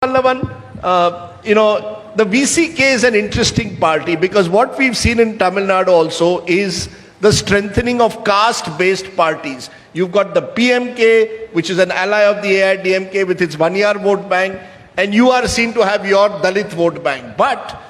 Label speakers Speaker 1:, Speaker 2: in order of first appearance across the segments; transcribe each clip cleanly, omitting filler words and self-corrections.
Speaker 1: Pallavan, the VCK is an interesting party because what we've seen in Tamil Nadu also is the strengthening of caste-based parties. You've got the PMK, which is an ally of the AIDMK with its one-year vote bank, and you are seen to have your Dalit vote bank. But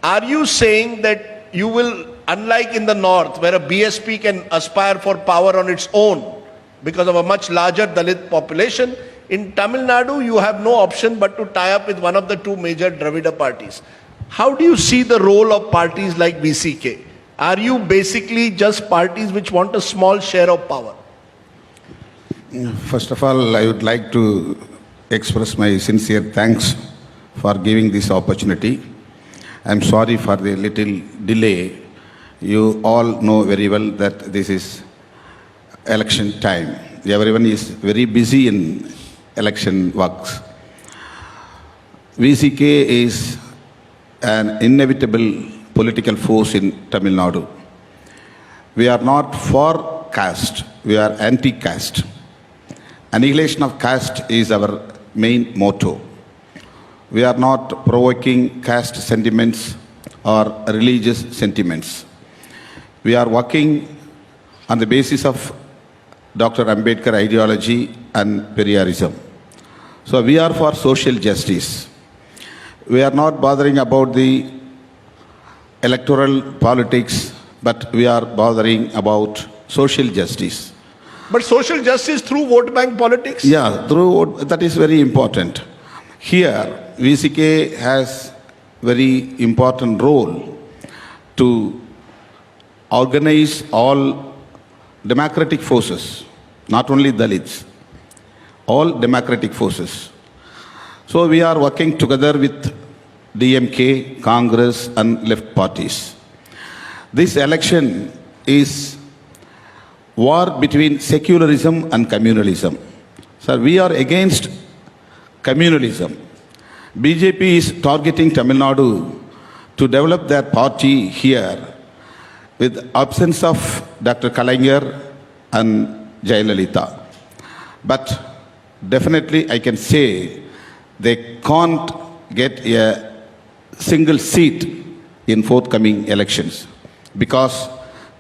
Speaker 1: are you saying that you will, unlike in the north, where a BSP can aspire for power on its own because of a much larger Dalit population, in Tamil Nadu, you have no option but to tie up with one of the two major Dravida parties. How do you see the role of parties like VCK? Are you basically just parties which want a small share of power?
Speaker 2: First of all, I would like to express my sincere thanks for giving this opportunity. I'm sorry for the little delay. You all know very well that this is election time. Everyone is very busy in election works. VCK is an inevitable political force in Tamil Nadu. We are not for caste, we are anti-caste. Annihilation of caste is our main motto. We are not provoking caste sentiments or religious sentiments. We are working on the basis of Dr. Ambedkar ideology and Periyarism. So we are for social justice. We are not bothering about the electoral politics, but we are bothering about social justice.
Speaker 1: But social justice through vote bank politics?
Speaker 2: Yeah, that is very important. Here, VCK has very important role to organize all democratic forces, not only Dalits, all democratic forces. So we are working together with DMK, Congress and left parties. This election is war between secularism and communalism. So we are against communalism. BJP is targeting Tamil Nadu to develop their party here with absence of Dr. Kalaignar and Jayalalitha. But definitely I can say they can't get a single seat in forthcoming elections because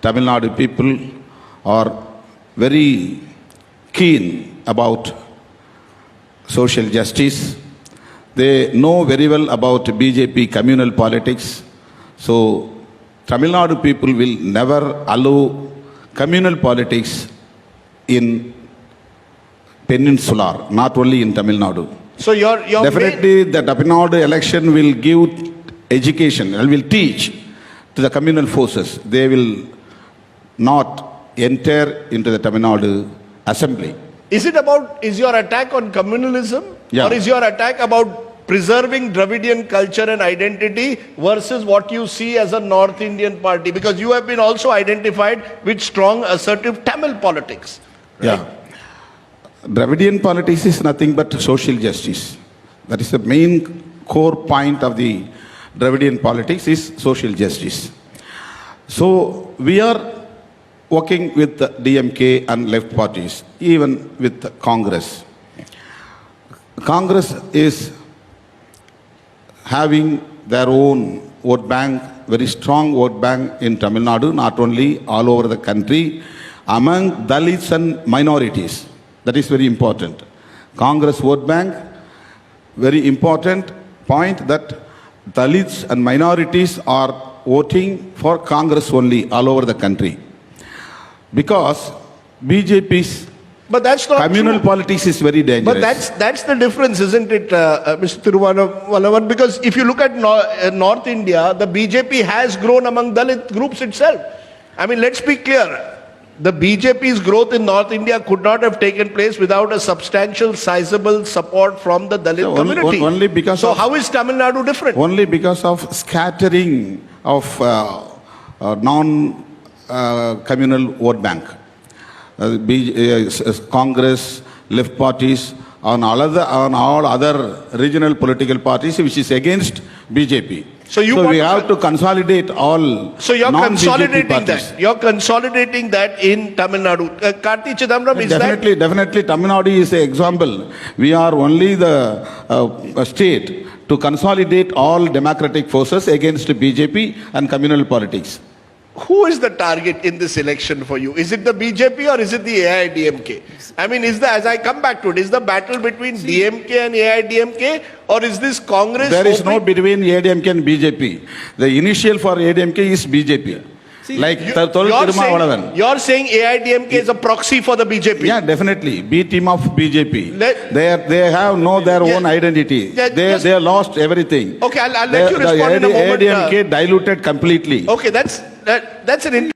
Speaker 2: Tamil Nadu people are very keen about social justice. They know very well about BJP communal politics. So Tamil Nadu people will never allow communal politics in Peninsular, not only in Tamil Nadu.
Speaker 1: So your
Speaker 2: definitely the Tamil Nadu election will give education and will teach to the communal forces. They will not enter into the Tamil Nadu assembly.
Speaker 1: Is your attack on communalism?
Speaker 2: Yeah.
Speaker 1: Or is your attack about preserving Dravidian culture and identity versus what you see as a North Indian party? Because you have been also identified with strong assertive Tamil politics. Right?
Speaker 2: Yeah. Dravidian politics is nothing but social justice. That is the main core point of the Dravidian politics is social justice. So we are working with the DMK and left parties, even with Congress. Congress is having their own vote bank, very strong vote bank in Tamil Nadu, not only all over the country, among Dalits and minorities. That is very important. Congress vote bank, very important point that Dalits and minorities are voting for Congress only all over the country. Because BJP's
Speaker 1: but that's not
Speaker 2: communal
Speaker 1: true.
Speaker 2: Politics is very dangerous.
Speaker 1: But that's the difference, isn't it, Mr. Tiruvallur? Because if you look at North India, the BJP has grown among Dalit groups itself. I mean, let's be clear. The BJP's growth in North India could not have taken place without a substantial, sizable support from the Dalit community.
Speaker 2: Only because
Speaker 1: so how is Tamil Nadu different?
Speaker 2: Only because of scattering of non-communal vote bank. Congress, left parties on all other regional political parties which is against BJP.
Speaker 1: So you want
Speaker 2: we
Speaker 1: to
Speaker 2: have to consolidate all
Speaker 1: So you're
Speaker 2: non-BJP
Speaker 1: consolidating
Speaker 2: parties.
Speaker 1: that. You're consolidating that in Tamil Nadu. Karti Chidambaram, is
Speaker 2: Definitely, Tamil Nadu is an example. We are only the state to consolidate all democratic forces against BJP and communal politics.
Speaker 1: who is the target in this election for you? Is it the BJP or is it the AIDMK? I mean, as I come back to it, is the battle between DMK and AIDMK or is this Congress?
Speaker 2: There is no
Speaker 1: hoping-
Speaker 2: between ADMK and BJP. The initial for ADMK is BJP. Like Thol Tirumavalavan.
Speaker 1: You're saying AIDMK is a proxy for the BJP?
Speaker 2: Yeah, definitely. B team of BJP.
Speaker 1: Let-
Speaker 2: They have their
Speaker 1: Yeah.
Speaker 2: own identity.
Speaker 1: Yeah, just-
Speaker 2: They lost everything.
Speaker 1: Okay, I'll let you respond in a moment.
Speaker 2: ADMK diluted completely.
Speaker 1: Okay, that's an